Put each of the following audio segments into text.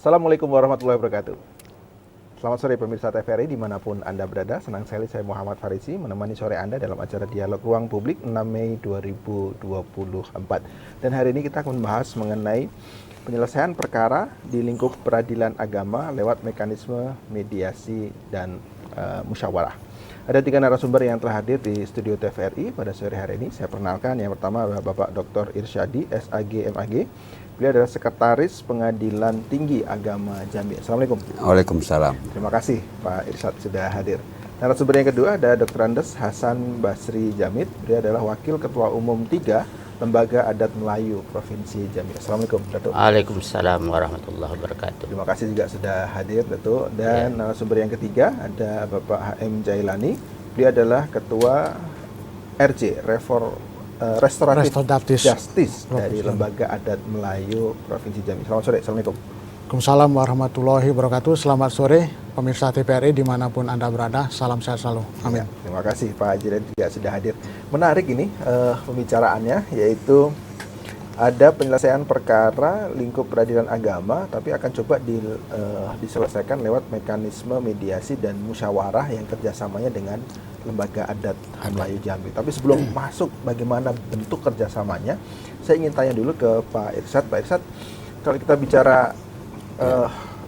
Assalamualaikum warahmatullahi wabarakatuh. Selamat sore pemirsa TVRI dimanapun Anda berada. Senang sekali saya Muhammad Farisi menemani sore Anda dalam acara Dialog Ruang Publik 6 Mei 2024. Dan hari ini kita akan membahas mengenai penyelesaian perkara di lingkup peradilan agama lewat mekanisme mediasi dan musyawarah. Ada 3 narasumber yang telah hadir di studio TVRI pada sore hari ini. Saya perkenalkan, yang pertama adalah Bapak Dr. Irsyadi, SAG, MAG. Beliau adalah Sekretaris Pengadilan Tinggi Agama Jambi. Assalamualaikum. Waalaikumsalam. Terima kasih Pak Irsyad sudah hadir. Narasumber yang kedua ada Dr. Andes Hasan Basri Jamid. Beliau adalah Wakil Ketua Umum 3 Lembaga Adat Melayu Provinsi Jambi. Assalamualaikum, Datuk. Waalaikumsalam warahmatullahi wabarakatuh. Terima kasih juga sudah hadir, Datuk. Dan narasumber yang ketiga ada Bapak HM Jailani. Beliau adalah Ketua RJ, Restoratif Justice dari Lembaga Adat Melayu Provinsi Jambi. Selamat sore. Assalamualaikum. Waalaikumsalam warahmatullahi wabarakatuh. Selamat sore pemirsa TVRI dimanapun Anda berada. Salam sehat selalu. Amin. Ya, terima kasih Pak Haji juga sudah hadir. Menarik ini pembicaraannya, yaitu ada penyelesaian perkara lingkup peradilan agama, tapi akan coba diselesaikan lewat mekanisme mediasi dan musyawarah yang kerjasamanya dengan Lembaga Adat Melayu Jambi. Tapi sebelum masuk bagaimana bentuk kerjasamanya, saya ingin tanya dulu ke Pak Irsyad. Pak Irsyad, kalau kita bicara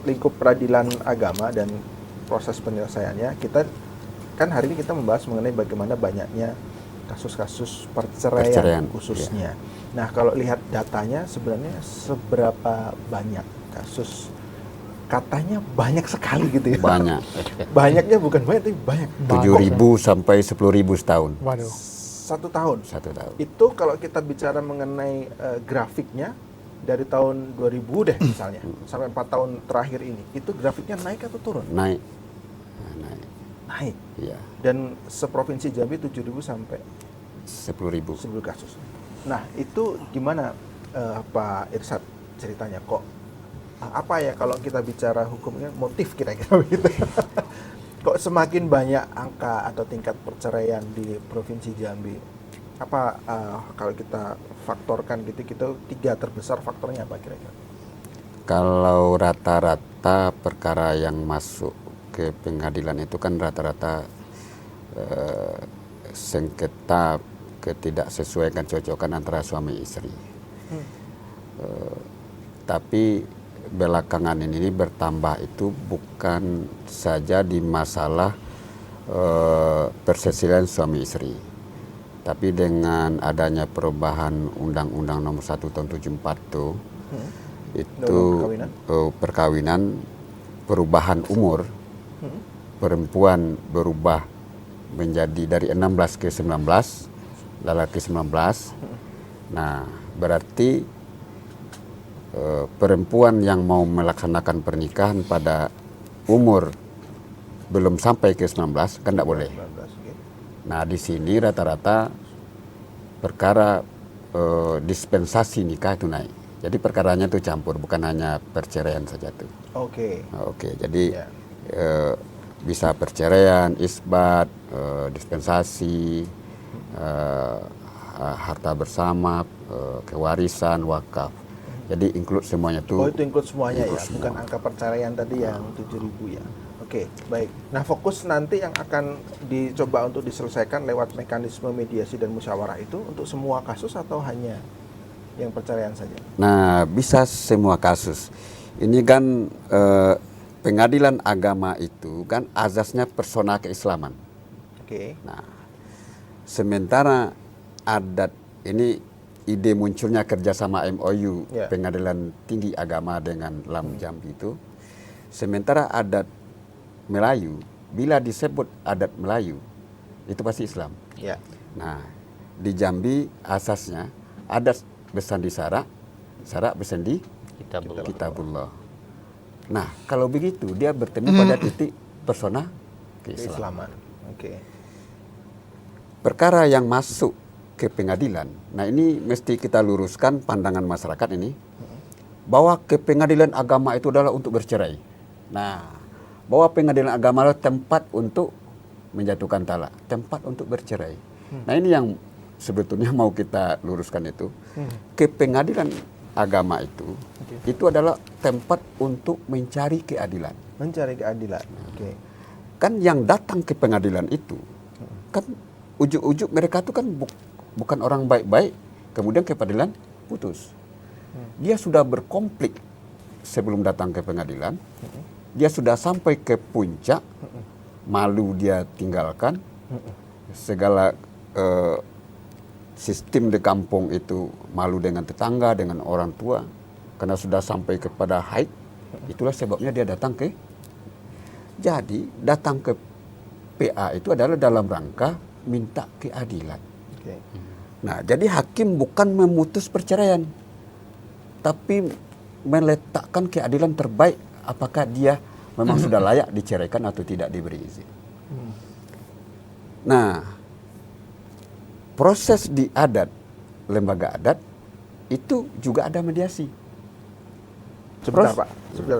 lingkup peradilan agama dan proses penyelesaiannya, kita kan hari ini kita membahas mengenai bagaimana banyaknya kasus-kasus perceraian khususnya. Nah, kalau lihat datanya sebenarnya seberapa banyak kasus? Katanya banyak sekali gitu ya. Banyak. Banyaknya bukan banyak, tapi banyak. 7.000 sampai 10.000 setahun. Waduh. 1 tahun. 1 tahun. Itu kalau kita bicara mengenai grafiknya dari tahun 2000 deh misalnya sampai 4 tahun terakhir ini, itu grafiknya naik atau turun? Naik. Naik. Iya. Dan seprovinsi Jambi 7.000 sampai 10.000. 10 kasus. Nah, itu gimana Pak Irsyad ceritanya kok? Apa ya kalau kita bicara hukumnya, motif kira-kira begitu? Kok semakin banyak angka atau tingkat perceraian di Provinsi Jambi? Apa kalau kita faktorkan gitu, kita 3 terbesar faktornya apa kira-kira? Kalau rata-rata perkara yang masuk ke pengadilan itu kan rata-rata sengketa ketidaksesuaian cocokan antara suami istri. Tapi belakangan ini bertambah itu bukan saja di masalah perselisihan suami istri, tapi dengan adanya perubahan Undang-Undang Nomor 1 Tahun 74 itu perkawinan, perubahan umur perempuan berubah menjadi dari 16 ke 19, lelaki 19. Nah, berarti perempuan yang mau melaksanakan pernikahan pada umur belum sampai ke 19 kan tidak boleh. Nah, di sini rata-rata perkara dispensasi nikah itu naik. Jadi perkaranya itu campur, bukan hanya perceraian saja tuh. Oke. Jadi bisa perceraian, isbat, dispensasi, harta bersama, kewarisan, wakaf. Jadi include semuanya tuh. Oh, itu include semuanya ya, bukan angka perceraian tadi yang 7.000 ya. Oke, baik. Nah, fokus nanti yang akan dicoba untuk diselesaikan lewat mekanisme mediasi dan musyawarah itu untuk semua kasus atau hanya yang perceraian saja? Nah, bisa semua kasus. Ini kan pengadilan agama itu kan azasnya persona keislaman. Oke. Nah, sementara adat ini ide munculnya kerjasama MOU Pengadilan Tinggi Agama dengan LAM Jambi itu, sementara adat Melayu, bila disebut adat Melayu, itu pasti Islam. Ya. Nah, di Jambi asasnya adat bersandi syarak, syarak bersandi kitabullah. Nah, kalau begitu dia bertemu pada titik persona keislaman. Oke. Perkara yang masuk ke pengadilan. Nah, ini mesti kita luruskan pandangan masyarakat ini bahwa ke pengadilan agama itu adalah untuk bercerai. Nah, bahwa pengadilan agama adalah tempat untuk menjatuhkan talak, tempat untuk bercerai. Nah, ini yang sebetulnya mau kita luruskan itu. Ke pengadilan agama itu adalah tempat untuk mencari keadilan. Mencari keadilan. Oke. Kan yang datang ke pengadilan itu kan ujuk-ujuk mereka tuh kan bukan orang baik-baik, kemudian ke pengadilan putus. Dia sudah berkonflik sebelum datang ke pengadilan. Dia sudah sampai ke puncak, malu dia tinggalkan. Segala sistem di kampung itu malu dengan tetangga, dengan orang tua, karena sudah sampai kepada haid. Itulah sebabnya dia datang ke. Jadi datang ke PA itu adalah dalam rangka minta keadilan. Oke. Nah, jadi hakim bukan memutus perceraian, tapi meletakkan keadilan terbaik, apakah dia memang sudah layak diceraikan atau tidak diberi izin. Nah, proses di adat, lembaga adat, itu juga ada mediasi. Sebentar Pak,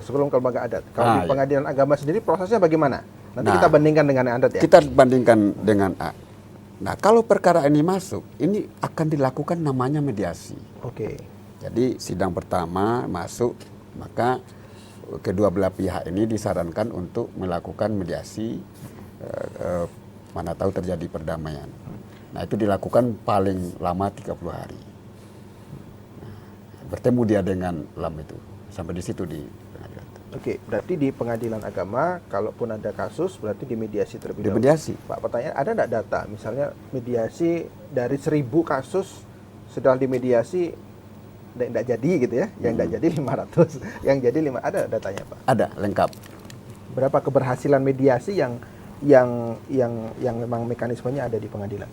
sebelum ke lembaga adat. Kalau di iya. pengadilan agama sendiri prosesnya bagaimana? Nanti kita bandingkan dengan yang adat ya. Kita bandingkan dengan A. Nah, kalau perkara ini masuk, ini akan dilakukan namanya mediasi. Oke. Jadi sidang pertama masuk, maka kedua belah pihak ini disarankan untuk melakukan mediasi, mana tahu terjadi perdamaian. Nah, itu dilakukan paling lama 30 hari. Nah, bertemu dia dengan lam itu, sampai di situ di pengadilan. Oke, berarti di pengadilan agama, kalaupun ada kasus, berarti dimediasi terlebih dahulu. Dimediasi. Pak, pertanyaan, ada enggak data, misalnya mediasi dari 1000 kasus, setelah dimediasi, enggak jadi gitu ya, yang enggak jadi 500, yang jadi 5, ada datanya Pak? Ada, lengkap. Berapa keberhasilan mediasi yang memang mekanismenya ada di pengadilan?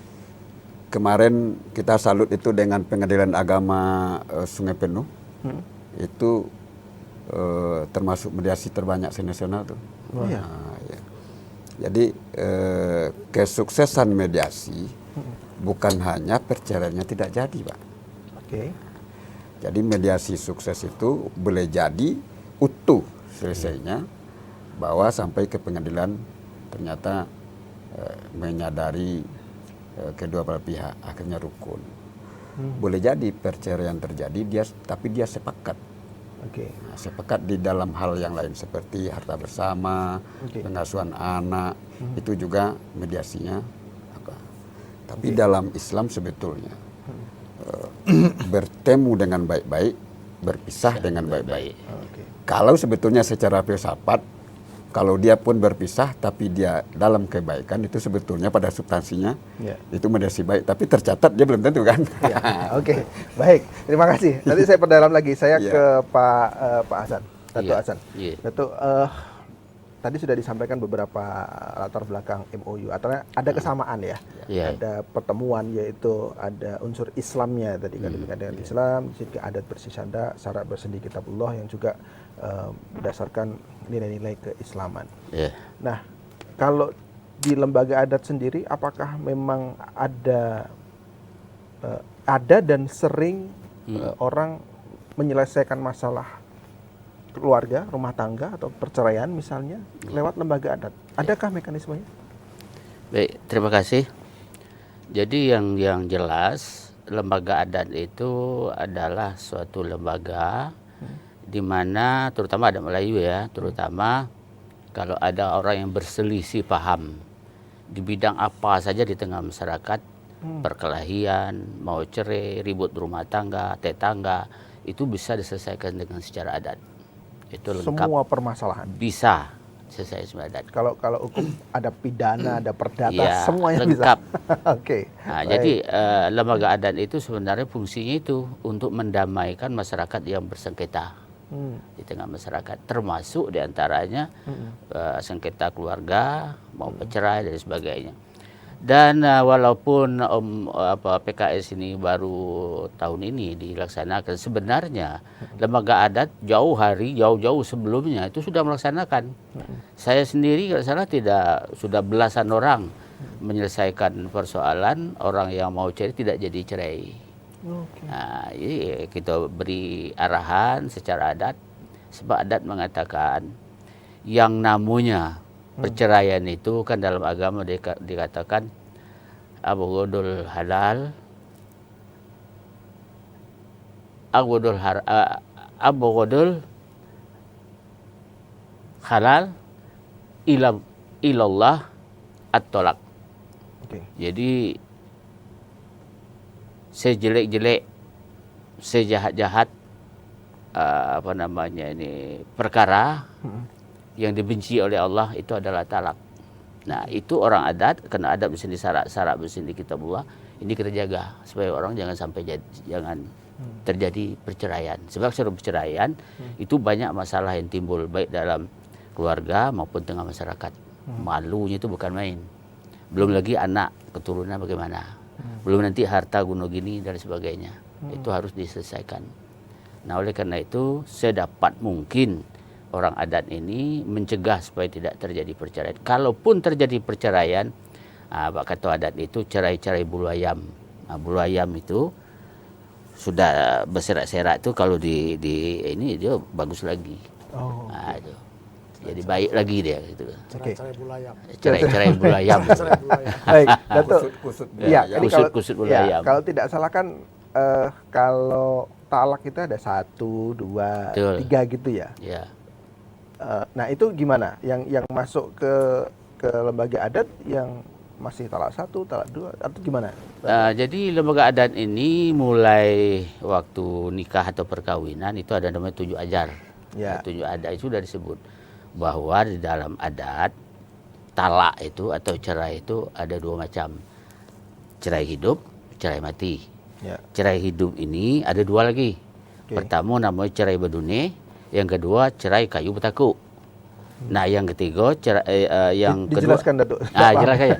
Kemarin kita salut itu dengan pengadilan agama Sungai Penuh, itu termasuk mediasi terbanyak se-nasional tuh. Oh, iya. Nah, ya. Jadi kesuksesan mediasi bukan hanya perceraiannya tidak jadi, Pak. Oke. Jadi mediasi sukses itu boleh jadi utuh selesainya, bahwa sampai ke pengadilan ternyata menyadari kedua belah pihak akhirnya rukun. Boleh jadi perceraian terjadi, tapi dia sepakat. Oke. Nah, sepakat di dalam hal yang lain seperti harta bersama, pengasuhan anak, itu juga mediasinya apa. Tapi dalam Islam sebetulnya bertemu dengan baik-baik, berpisah dengan baik-baik. Kalau sebetulnya secara filsafat, kalau dia pun berpisah tapi dia dalam kebaikan, itu sebetulnya pada substansinya itu mediasi baik, tapi tercatat dia belum tentu kan. Oke, baik, terima kasih. Nanti saya perdalam lagi, saya ke Pak Hasan, Dato' Hasan. Dato', tadi sudah disampaikan beberapa latar belakang MOU, artinya ada kesamaan ya, ada pertemuan, yaitu ada unsur Islamnya tadi kan, dengan Islam, di sini adat bersih syarat bersendi kitabullah yang juga berdasarkan nilai-nilai keislaman. Nah, kalau di lembaga adat sendiri, apakah memang ada dan sering orang menyelesaikan masalah keluarga, rumah tangga atau perceraian misalnya lewat lembaga adat? Adakah mekanismenya? Baik, terima kasih. Jadi yang jelas lembaga adat itu adalah suatu lembaga di mana terutama adat Melayu ya, terutama kalau ada orang yang berselisih paham di bidang apa saja di tengah masyarakat, perkelahian, mau cerai, ribut rumah tangga, tetangga, itu bisa diselesaikan dengan secara adat. Itu lengkap. Semua permasalahan bisa selesai secara adat. Kalau hukum ada pidana, ada perdata, semuanya lengkap. Bisa. Oke. Nah, jadi lembaga adat itu sebenarnya fungsinya itu untuk mendamaikan masyarakat yang bersengketa di tengah masyarakat, termasuk diantaranya sengketa keluarga, mau bercerai dan sebagainya. Dan walaupun PKS ini baru tahun ini dilaksanakan, sebenarnya lembaga adat jauh-jauh sebelumnya itu sudah melaksanakan. Saya sendiri kalau salah sudah belasan orang menyelesaikan persoalan orang yang mau cerai tidak jadi cerai. Nah, jadi kita beri arahan secara adat, sebab adat mengatakan yang namanya perceraian itu kan dalam agama dikatakan abghadul halal abghadul halal ilallah at-tolak. Oke. Jadi sejelek-jelek, sejahat-jahat perkara yang dibenci oleh Allah itu adalah talak. Nah, itu orang adat, karena adat di sini syarat-syarat di sini kitabullah, ini kita jaga supaya orang jangan sampai jangan terjadi perceraian. Sebab secara perceraian itu banyak masalah yang timbul baik dalam keluarga maupun tengah masyarakat. Malunya itu bukan main. Belum lagi anak keturunan bagaimana. Belum nanti harta gunung gini dan sebagainya. Itu harus diselesaikan. Nah, oleh karena itu sedapat mungkin orang adat ini mencegah supaya tidak terjadi perceraian. Kalaupun terjadi perceraian, kata adat itu cerai-cerai bulu ayam. Bulu ayam itu sudah berserak-serak itu kalau di ini dia bagus lagi. Oh. Itu. Jadi baik lagi dia gitu. Cerai-cerai bulu ayam. Cerai-cerai bulu ayam. Baik, Datuk. Kusut-kusut Iya, ayam. ini Kusut-kusut bulu ayam. kalau tidak salah kan kalau talak itu ada 1, 2, Betul. 3 gitu ya. Ya. Nah, itu gimana? Yang masuk ke lembaga adat yang masih talak 1, talak 2 atau gimana? Jadi lembaga adat ini mulai waktu nikah atau perkawinan itu ada namanya 7 ajar. Ya. 7 adat itu sudah disebut bahwa di dalam adat talak itu atau cerai itu ada 2 macam. Cerai hidup, cerai mati. Ya. Cerai hidup ini ada 2 lagi. Oke. Pertama namanya cerai berdune, yang kedua cerai kayu bertakuk. Nah, yang ketiga yang kedua Dijelaskan, Datuk. jelaskan ya.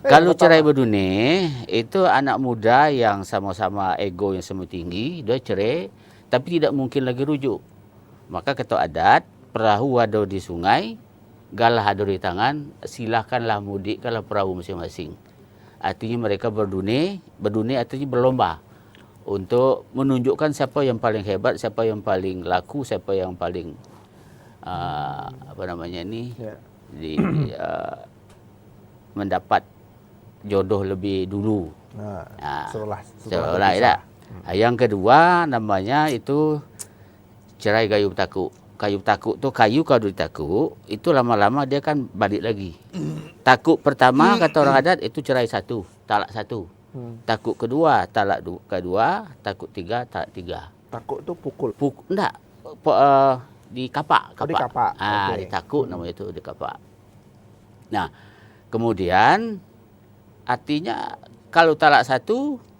Kalau cerai berdune itu anak muda yang sama-sama ego yang sama tinggi, dia cerai tapi tidak mungkin lagi rujuk. Maka kata adat, perahu ada di sungai, galah ada di tangan, silahkanlah mudikkanlah perahu masing-masing. Artinya mereka berdune artinya berlomba untuk menunjukkan siapa yang paling hebat, siapa yang paling laku, siapa yang paling Ya. mendapat jodoh lebih dulu. Nah, setelah Seolah berpisah. tidak. Yang kedua namanya itu cerai kayu takuk. Kayu takuk tu kayu kalau ditakuk itu lama-lama dia kan balik lagi. Takuk pertama kata orang adat itu cerai 1, talak 1. Takuk kedua, talak kedua, takuk 3, talak 3. Takuk tuh pukul. Enggak, di kapak. Oh, di kapak. Oke. Di takuk namanya itu, di kapak. Nah, kemudian artinya kalau talak 1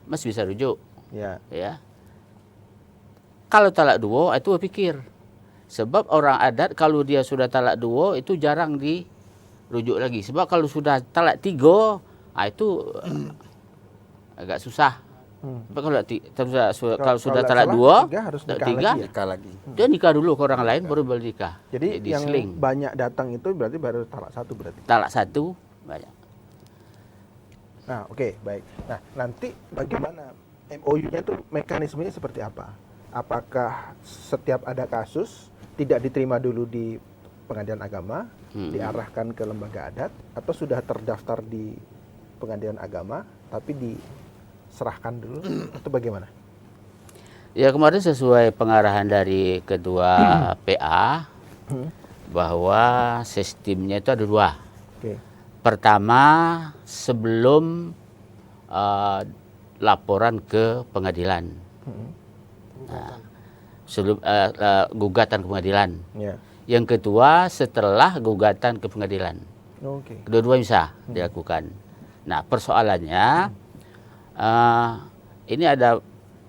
masih bisa rujuk. Ya. Kalau talak 2 itu berpikir. Sebab orang adat kalau dia sudah talak 2 itu jarang dirujuk lagi. Sebab kalau sudah talak 3, itu agak susah. Kalau sudah talak 2, harus talak nikah 3, lagi ya? Nikah lagi. dia nikah dulu ke orang lain baru boleh nikah. Jadi yang seling. banyak datang itu berarti baru talak 1 berarti. Talak 1 banyak. Nah, oke, baik. Nah, nanti bagaimana MOU-nya itu mekanismenya seperti apa? Apakah setiap ada kasus tidak diterima dulu di pengadilan agama, diarahkan ke lembaga adat, atau sudah terdaftar di pengadilan agama tapi diserahkan dulu atau bagaimana? Ya, kemarin sesuai pengarahan dari ketua PA bahwa sistemnya itu ada 2. Oke. Pertama, sebelum laporan ke pengadilan. Sebelum gugatan ke pengadilan. Ya. Yang kedua, setelah gugatan ke pengadilan. Oke. Kedua-dua bisa dilakukan. Nah, persoalannya ini ada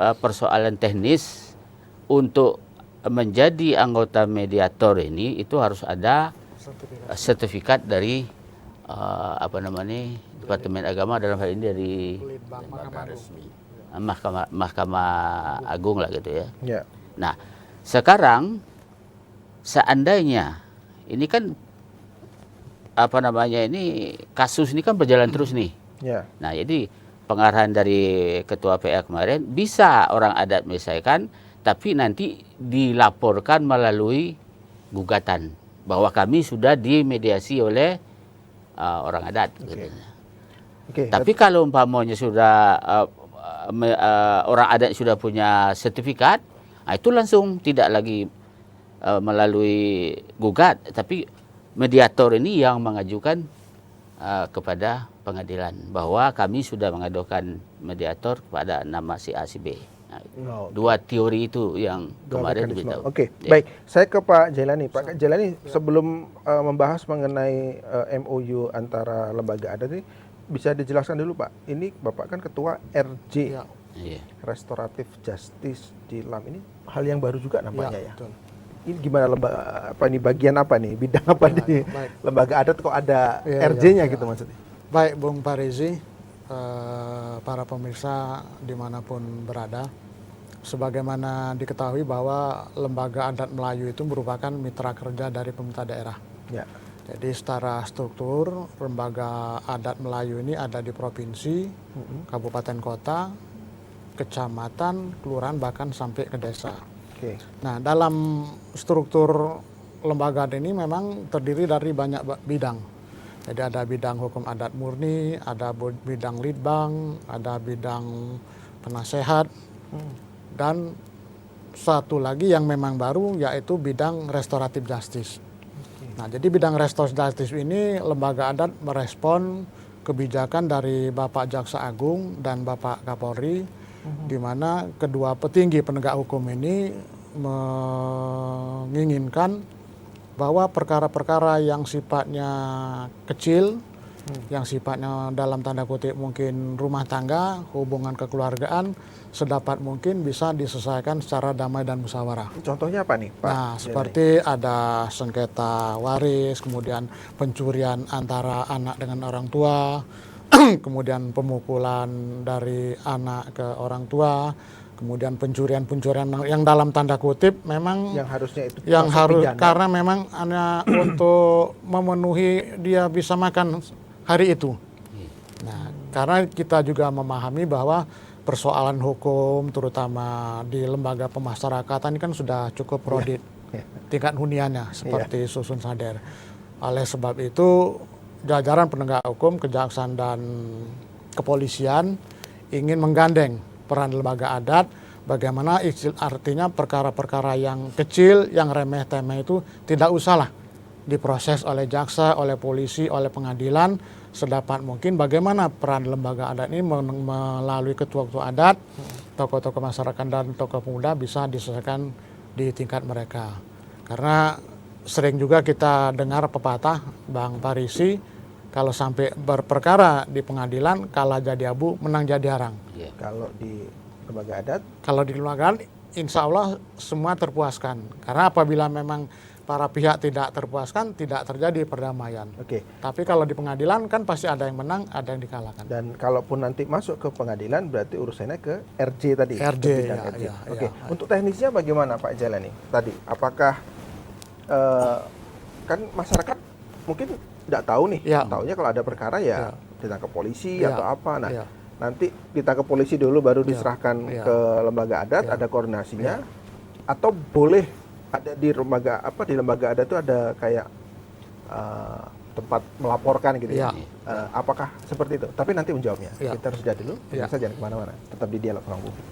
persoalan teknis untuk menjadi anggota mediator ini itu harus ada sertifikat dari Departemen Agama, dalam hal ini dari Mahkamah Agung lah gitu ya. Ya. Nah, sekarang seandainya ini kan ini kasus ini kan berjalan terus nih. Ya. Nah, jadi pengarahan dari ketua PA kemarin bisa orang adat menyelesaikan, tapi nanti dilaporkan melalui gugatan bahwa kami sudah dimediasi oleh orang adat. Oke. Gitu. Oke. Tapi kalau umpamanya sudah orang adat sudah punya sertifikat, Nah, itu langsung tidak lagi melalui gugat, tapi mediator ini yang mengajukan kepada pengadilan bahwa kami sudah mengadukan mediator kepada nama si A si B. Nah, dua teori itu yang kemarin diberitahu. Oke, baik. Saya ke Pak Jailani. Pak Jailani, sebelum membahas mengenai MOU antara lembaga adat ini, bisa dijelaskan dulu Pak. Ini Bapak kan ketua RJ, Iya. Restoratif Justice di LAM, ini hal yang baru juga nampaknya ya. Betul. Ini gimana bagian apa nih, bidang apa di baik. lembaga adat kok ada Iya, RJ-nya iya. gitu maksudnya? Baik, Bung Parizi, para pemirsa dimanapun berada, sebagaimana diketahui bahwa lembaga adat Melayu itu merupakan mitra kerja dari pemerintah daerah. Ya. Jadi secara struktur lembaga adat Melayu ini ada di provinsi, kabupaten kota, kecamatan, kelurahan, bahkan sampai ke desa. Oke. Nah, dalam struktur lembaga adat ini memang terdiri dari banyak bidang. Jadi ada bidang hukum adat murni, ada bidang litbang, ada bidang penasehat, dan satu lagi yang memang baru yaitu bidang restoratif justice. Nah, jadi bidang restoratif justice ini lembaga adat merespon kebijakan dari Bapak Jaksa Agung dan Bapak Kapolri, di mana kedua petinggi penegak hukum ini menginginkan bahwa perkara-perkara yang sifatnya kecil, yang sifatnya dalam tanda kutip mungkin rumah tangga, hubungan kekeluargaan, sedapat mungkin bisa diselesaikan secara damai dan musyawarah. Contohnya apa nih Pak? Nah, seperti ada sengketa waris, kemudian pencurian antara anak dengan orang tua, kemudian pemukulan dari anak ke orang tua, kemudian pencurian-pencurian yang dalam tanda kutip memang Yang harusnya itu yang masuk harus pidana. karena memang hanya untuk memenuhi dia bisa makan hari itu. Nah, karena kita juga memahami bahwa persoalan hukum terutama di lembaga pemasyarakatan ini kan sudah cukup kredit tingkat huniannya seperti susun sadar. Oleh sebab itu jajaran penegak hukum, kejaksaan dan kepolisian ingin menggandeng peran lembaga adat, bagaimana artinya perkara-perkara yang kecil, yang remeh-temeh itu tidak usahlah diproses oleh jaksa, oleh polisi, oleh pengadilan, sedapat mungkin bagaimana peran lembaga adat ini melalui ketua-ketua adat, tokoh-tokoh masyarakat dan tokoh pemuda bisa diselesaikan di tingkat mereka. Karena sering juga kita dengar pepatah Bang Parisi, kalau sampai berperkara di pengadilan, kalah jadi abu, menang jadi arang. Kalau di lembaga adat, Kalau di lembaga adat, insya Allah semua terpuaskan. Karena apabila memang para pihak tidak terpuaskan, tidak terjadi perdamaian. oke. Tapi kalau di pengadilan kan pasti ada yang menang, ada yang dikalahkan. Dan kalaupun nanti masuk ke pengadilan, berarti urusannya ke RJ tadi. RJ, ke bidang ya, RJ. ya, Oke. ya. Untuk teknisnya bagaimana Pak Jailani tadi? Apakah kan masyarakat mungkin tidak tahu nih, Ya. taunya kalau ada perkara ya ditangkap polisi Ya. atau apa. Nah, Ya. nanti ditangkap polisi dulu baru Ya. diserahkan Ya. ke lembaga adat, Ya. ada koordinasinya, atau boleh ada di lembaga adat itu ada kayak tempat melaporkan gitu ya. Ya. Apakah seperti itu? Tapi nanti menjawabnya. Ya. Kita harus jeda dulu. Ya. Pemirsa jangan kemana-mana. Tetap di Dialog Ruang Publik.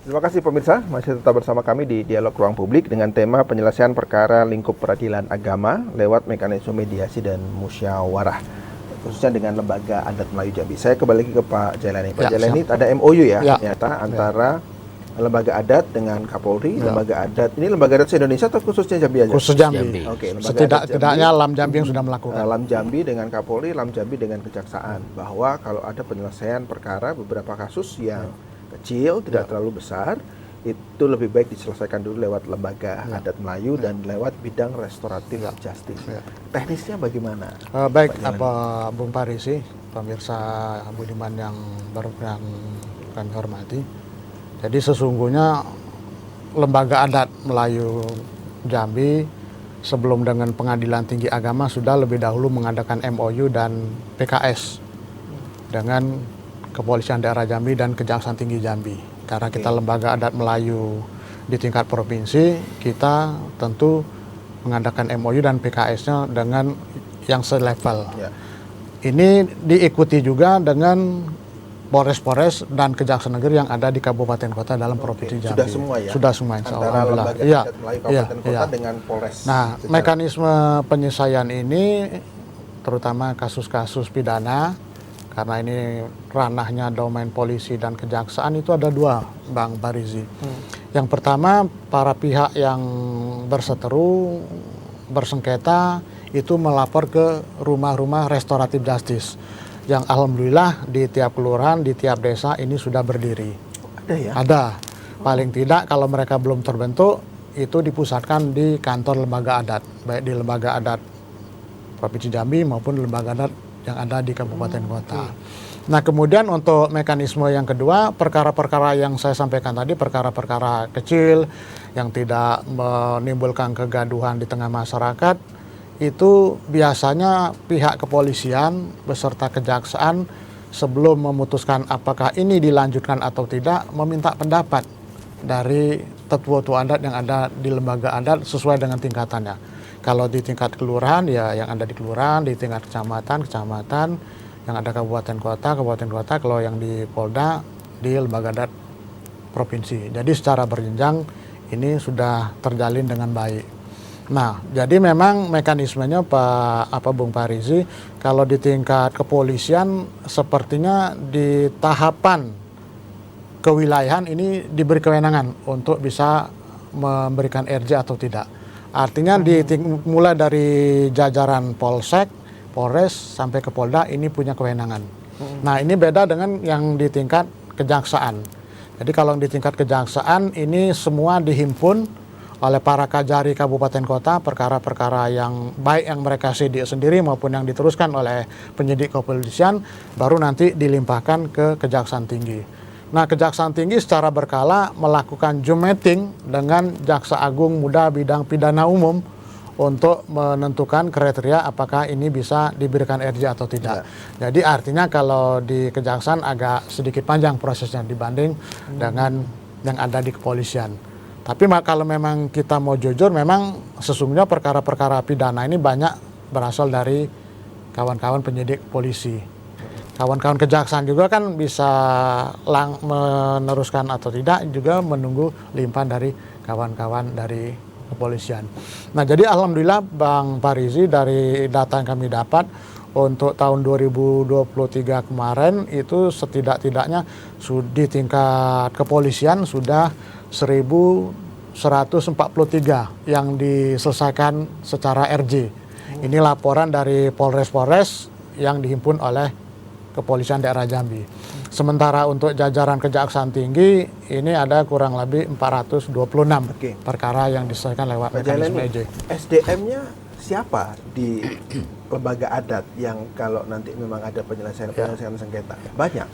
Terima kasih pemirsa, masih tetap bersama kami di Dialog Ruang Publik dengan tema penyelesaian perkara lingkup peradilan agama lewat mekanisme mediasi dan musyawarah, khususnya dengan lembaga adat Melayu Jambi. Saya kembali lagi ke Pak Jailani. Pak Ya, Jailani, siap. ada MOU ya, Ya. ternyata antara lembaga adat dengan Kapolri, Ya. lembaga adat. Ini lembaga adat se-Indonesia atau khususnya Jambi aja? Khusus Jambi. Jambi. Oke, lembaga adat Setidak-tidaknya Jambi. Lam Jambi yang sudah melakukan. Lam Jambi dengan Kapolri, Lam Jambi dengan Kejaksaan, bahwa kalau ada penyelesaian perkara beberapa kasus yang kecil, tidak terlalu besar, itu lebih baik diselesaikan dulu lewat lembaga adat Melayu dan lewat bidang restoratif justice. Teknisnya bagaimana? Baik, Pak Jailani? apa Bung Parisi, pemirsa Budiman yang kami hormati. Jadi sesungguhnya lembaga adat Melayu Jambi sebelum dengan Pengadilan Tinggi Agama sudah lebih dahulu mengadakan MOU dan PKS dengan Kepolisian Daerah Jambi dan Kejaksaan Tinggi Jambi. Karena kita lembaga adat Melayu di tingkat provinsi, kita tentu mengadakan MOU dan PKS-nya dengan yang selevel. Ya. Ini diikuti juga dengan Polres-Polres dan Kejaksaan Negeri yang ada di kabupaten kota dalam provinsi Jambi. Sudah semua ya? Sudah semua, insya Allah. Antara lembaga Iya, adat Melayu kabupaten kota iya. dengan Polres. Nah, secara- mekanisme penyelesaian ini terutama kasus-kasus pidana, karena ini ranahnya domain polisi dan kejaksaan, itu ada dua, Bang Parizi. Yang pertama, para pihak yang berseteru, bersengketa, itu melapor ke rumah-rumah restoratif justice. Yang alhamdulillah di tiap kelurahan, di tiap desa ini sudah berdiri. Ada ya? Ada. Paling tidak kalau mereka belum terbentuk, itu dipusatkan di kantor lembaga adat, baik di lembaga adat Provinsi Jambi maupun lembaga adat yang ada di kabupaten kota. Nah, kemudian untuk mekanisme yang kedua, perkara-perkara yang saya sampaikan tadi, perkara-perkara kecil yang tidak menimbulkan kegaduhan di tengah masyarakat, itu biasanya pihak kepolisian beserta kejaksaan sebelum memutuskan apakah ini dilanjutkan atau tidak, meminta pendapat dari tetua-tua adat yang ada di lembaga adat sesuai dengan tingkatannya. Kalau di tingkat kelurahan, ya yang ada di kelurahan, di tingkat kecamatan, yang ada kabupaten kota, kalau yang di Polda, di lembaga adat provinsi. Jadi secara berjenjang ini sudah terjalin dengan baik. Nah, jadi memang mekanismenya Bung Parizi, kalau di tingkat kepolisian sepertinya di tahapan kewilayahan ini diberi kewenangan untuk bisa memberikan RJ atau tidak. Artinya mulai dari jajaran Polsek, Polres sampai ke Polda ini punya kewenangan. Nah, ini beda dengan yang di tingkat kejaksaan. Jadi kalau di tingkat kejaksaan ini semua dihimpun oleh para kajari kabupaten kota, perkara-perkara yang baik yang mereka sidik sendiri maupun yang diteruskan oleh penyidik kepolisian, baru nanti dilimpahkan ke Kejaksaan Tinggi. Nah, Kejaksaan Tinggi secara berkala melakukan Zoom meeting dengan Jaksa Agung Muda bidang pidana umum untuk menentukan kriteria apakah ini bisa diberikan RJ atau tidak. Jadi artinya kalau di Kejaksaan agak sedikit panjang prosesnya dibanding dengan yang ada di kepolisian. Tapi kalau memang kita mau jujur, memang sesungguhnya perkara-perkara pidana ini banyak berasal dari kawan-kawan penyidik polisi. Kawan-kawan kejaksaan juga kan bisa meneruskan atau tidak, juga menunggu limpahan dari kawan-kawan dari kepolisian. Nah, jadi alhamdulillah Bang Parizi, dari data yang kami dapat untuk tahun 2023 kemarin itu setidak-tidaknya di tingkat kepolisian sudah 1.143 yang diselesaikan secara RJ. Ini laporan dari Polres-Polres yang dihimpun oleh Kepolisian Daerah Jambi. Sementara untuk jajaran Kejaksaan Tinggi ini ada kurang lebih 426 perkara yang diselesaikan lewat mekanisme EJ. SDM-nya siapa di lembaga adat yang kalau nanti memang ada penyelesaian sengketa? Banyak.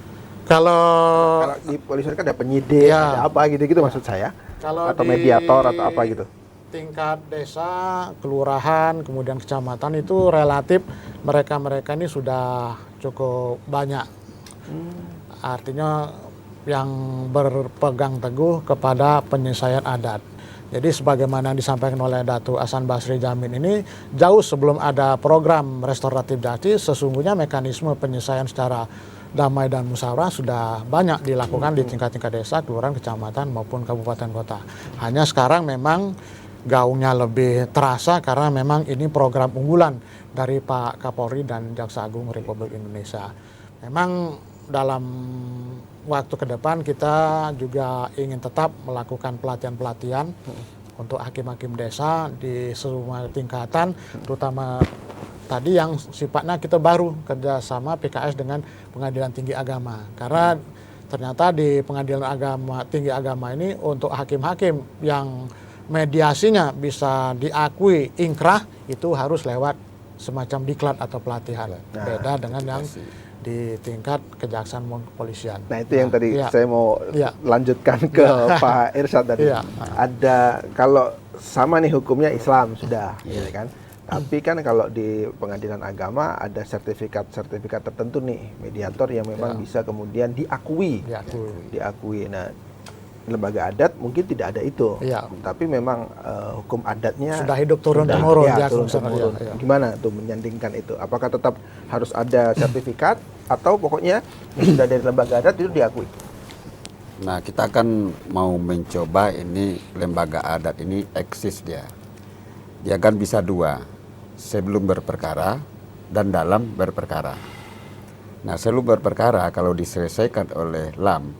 Kalau di polisi kan ada penyidik, ada apa gitu-gitu maksud saya. Kalau atau mediator atau apa gitu. Tingkat desa, kelurahan, kemudian kecamatan itu relatif mereka-mereka ini sudah cukup banyak. Artinya yang berpegang teguh kepada penyelesaian adat. Jadi sebagaimana yang disampaikan oleh Datu Hasan Basri Jamin ini, jauh sebelum ada program restoratif justice, sesungguhnya mekanisme penyelesaian secara damai dan musyawarah sudah banyak dilakukan di tingkat-tingkat desa, kelurahan, kecamatan maupun kabupaten kota. Hanya sekarang memang gaungnya lebih terasa karena memang ini program unggulan dari Pak Kapolri dan Jaksa Agung Republik Indonesia. Memang dalam waktu ke depan kita juga ingin tetap melakukan pelatihan-pelatihan untuk hakim-hakim desa di semua tingkatan, terutama tadi yang sifatnya kita baru kerjasama PKS dengan Pengadilan Tinggi Agama. Karena ternyata di Pengadilan Tinggi Agama ini untuk hakim-hakim yang mediasinya bisa diakui ingkrah itu harus lewat semacam diklat atau pelatihan. Beda dengan yang di tingkat kejaksaan maupun kepolisian. Nah itu yang tadi iya. saya mau Iya. lanjutkan ke Pak Irsyad tadi. Iya. Ada kalau sama nih hukumnya Islam sudah, ya kan. Tapi kan kalau di pengadilan agama ada sertifikat tertentu nih mediator yang memang bisa kemudian diakui. Diakui. Nah lembaga adat mungkin tidak ada itu, tapi memang hukum adatnya sudah hidup turun temurun. Ya, turun temurun. Gimana tuh menyandingkan itu? Apakah tetap harus ada sertifikat atau pokoknya yang sudah dari lembaga adat itu diakui? Nah, kita kan mau mencoba ini lembaga adat ini eksis dia. Dia kan bisa dua, sebelum berperkara dan dalam berperkara. Nah, sebelum berperkara kalau diselesaikan oleh LAM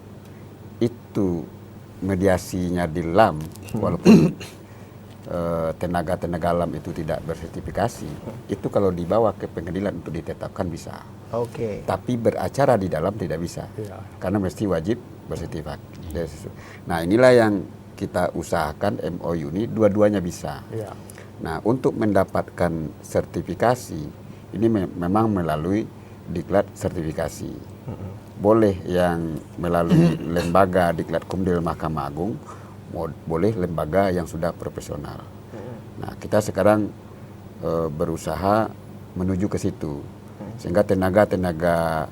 itu mediasinya di LAM, walaupun tenaga-tenaga LAM itu tidak bersertifikasi, itu kalau dibawa ke pengadilan untuk ditetapkan bisa. Oke. Tapi beracara di dalam tidak bisa, karena mesti wajib bersertifikat. Nah inilah yang kita usahakan MOU ini dua-duanya bisa. Nah untuk mendapatkan sertifikasi ini memang melalui diklat sertifikasi. Boleh yang melalui lembaga diklat Kumdil Mahkamah Agung, boleh lembaga yang sudah profesional. Nah kita sekarang berusaha menuju ke situ, sehingga tenaga-tenaga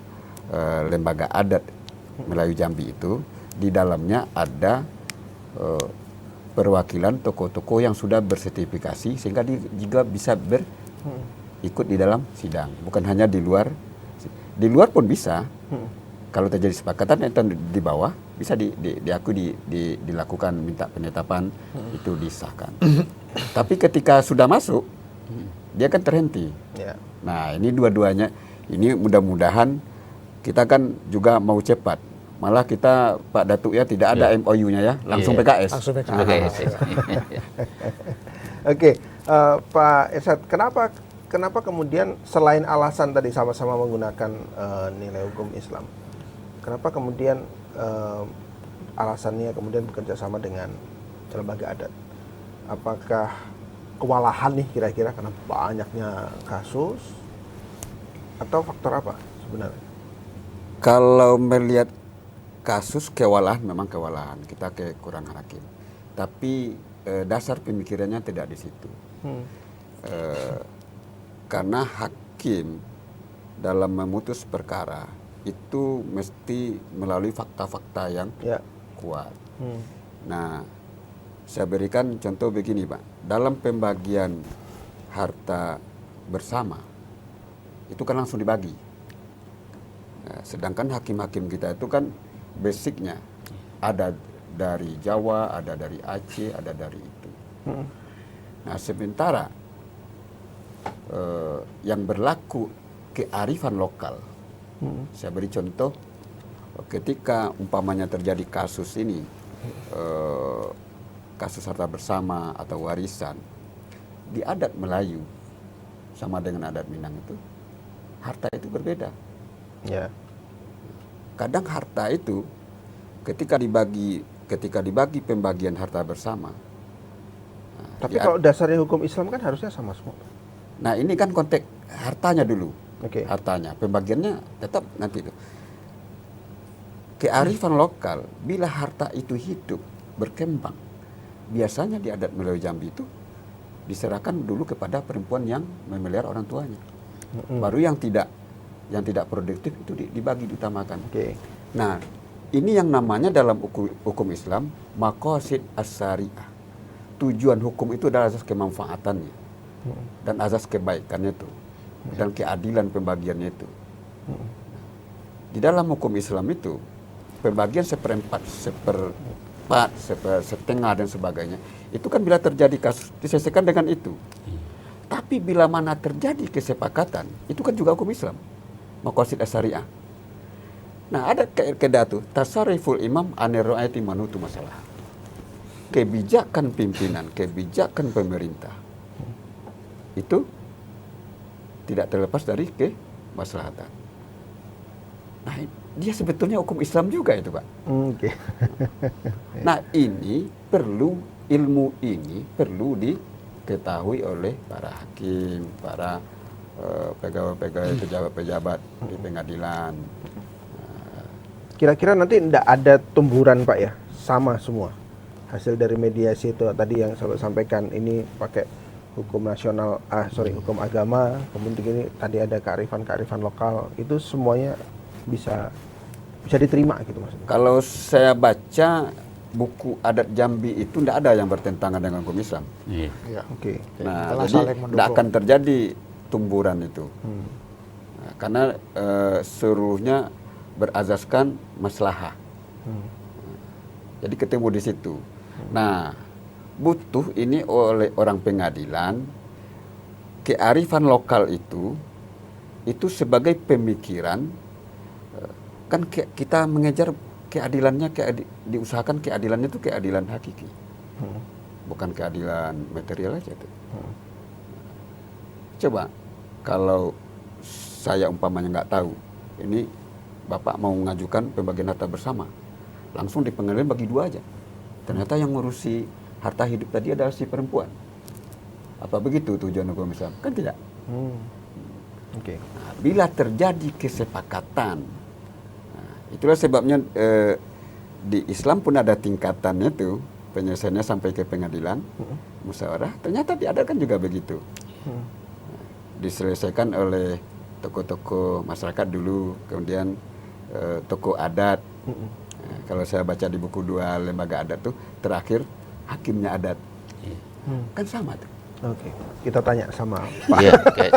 lembaga adat Melayu Jambi itu di dalamnya ada perwakilan tokoh-tokoh yang sudah bersertifikasi, sehingga juga bisa ikut di dalam sidang, bukan hanya di luar. Di luar pun bisa. Kalau terjadi kesepakatan itu di bawah bisa dilakukan minta penetapan, itu disahkan. Tapi ketika sudah masuk dia kan terhenti. Nah ini dua-duanya, ini mudah-mudahan kita kan juga mau cepat. Malah kita Pak Datuk ya tidak ada MOU-nya ya, langsung PKS. Langsung PKS. Oke, Pak Irsyad, kenapa kemudian selain alasan tadi sama-sama menggunakan nilai hukum Islam, kenapa kemudian alasannya kemudian bekerja sama dengan lembaga adat? Apakah kewalahan nih kira-kira karena banyaknya kasus, atau faktor apa sebenarnya? Kalau melihat kasus kewalahan, memang kewalahan, kita kekurangan hakim. Tapi dasar pemikirannya tidak di situ. Karena hakim dalam memutus perkara itu mesti melalui fakta-fakta yang kuat. Nah, saya berikan contoh begini, Pak. Dalam pembagian harta bersama, itu kan langsung dibagi. Nah, sedangkan hakim-hakim kita itu kan basicnya ada dari Jawa, ada dari Aceh, ada dari itu. Nah, sementara yang berlaku kearifan lokal, saya beri contoh, ketika umpamanya terjadi kasus ini, kasus harta bersama atau warisan, di adat Melayu sama dengan adat Minang itu, harta itu berbeda. Kadang harta itu ketika dibagi pembagian harta bersama. Tapi kalau dasarnya hukum Islam kan harusnya sama semua. Nah ini kan konteks hartanya dulu. Hartanya, pembagiannya tetap nanti itu. Kearifan lokal, bila harta itu hidup, berkembang, biasanya di adat Melayu Jambi itu diserahkan dulu kepada perempuan yang memelihara orang tuanya. Baru yang tidak produktif itu dibagi, diutamakan. Nah, ini yang namanya dalam hukum Islam maqasid as-syariah. Tujuan hukum itu adalah asas kemanfaatannya dan asas kebaikannya itu dan keadilan pembagiannya itu. Di dalam hukum Islam itu pembagian seperempat, setengah dan sebagainya itu kan bila terjadi kasus diselesaikan dengan itu. Tapi bila mana terjadi kesepakatan, itu kan juga hukum Islam, maqasid as-syariah. Nah ada kaidah tuh tasarruful imam anir ra'ayati manutu masalah. Kebijakan pimpinan, kebijakan pemerintah itu tidak terlepas dari kemaslahatan. Nah dia sebetulnya hukum Islam juga itu, Pak. Nah ini ilmu ini perlu diketahui oleh para hakim, para pegawai-pegawai, pejabat-pejabat di pengadilan. Kira-kira nanti tidak ada tumburan Pak ya, sama semua hasil dari mediasi itu tadi yang saya sampaikan, ini pakai hukum nasional, hukum agama, kemudian ini tadi ada kearifan lokal, itu semuanya bisa diterima gitu maksudnya. Kalau saya baca buku adat Jambi itu tidak ada yang bertentangan dengan hukum Islam. Iya. Ya. Oke. Nah, Telah jadi saling mendukung. tidak akan terjadi tumburan itu. Nah, karena seluruhnya berazaskan maslahah. Jadi ketemu di situ. Nah, butuh ini oleh orang pengadilan kearifan lokal itu sebagai pemikiran, kan kita mengejar keadilannya, diusahakan keadilannya itu keadilan hakiki, bukan keadilan material aja tuh. Coba kalau saya umpamanya nggak tahu, ini Bapak mau mengajukan pembagian harta bersama, langsung di pengadilan bagi 2 aja. Ternyata yang ngurusi harta hidup tadi adalah si perempuan. Apa begitu tujuan hukum Islam? Kan tidak. Oke. Nah, bila terjadi kesepakatan, nah, itulah sebabnya di Islam pun ada tingkatannya tuh, penyelesaiannya sampai ke pengadilan, musyawarah. Ternyata diadakan juga begitu. Nah, diselesaikan oleh tokoh-tokoh masyarakat dulu, kemudian tokoh adat. Nah, kalau saya baca di buku 2 lembaga adat tuh, terakhir hakimnya adat. Kan sama tuh. Oke. Kita tanya sama Pak. Iya, oke.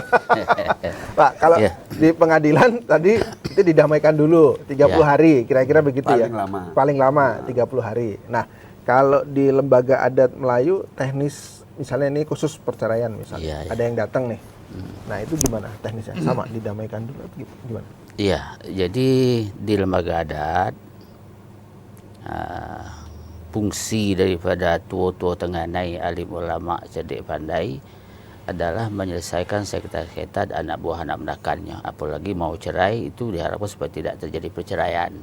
Pak, kalau Iya. di pengadilan tadi itu didamaikan dulu 30 Iya. hari, kira-kira begitu ya. Paling lama. Paling lama 30 hari. Nah, kalau di lembaga adat Melayu teknis misalnya ini khusus perceraian misalnya. Iya, iya. Ada yang datang nih. Nah, itu gimana teknisnya? Sama didamaikan dulu atau gimana? Iya, jadi di lembaga adat fungsi daripada tua-tua tenganai, alim ulama cerdik pandai adalah menyelesaikan sengketa-sengketa anak buah anak menakannya. Apalagi mau cerai itu diharapkan supaya tidak terjadi perceraian.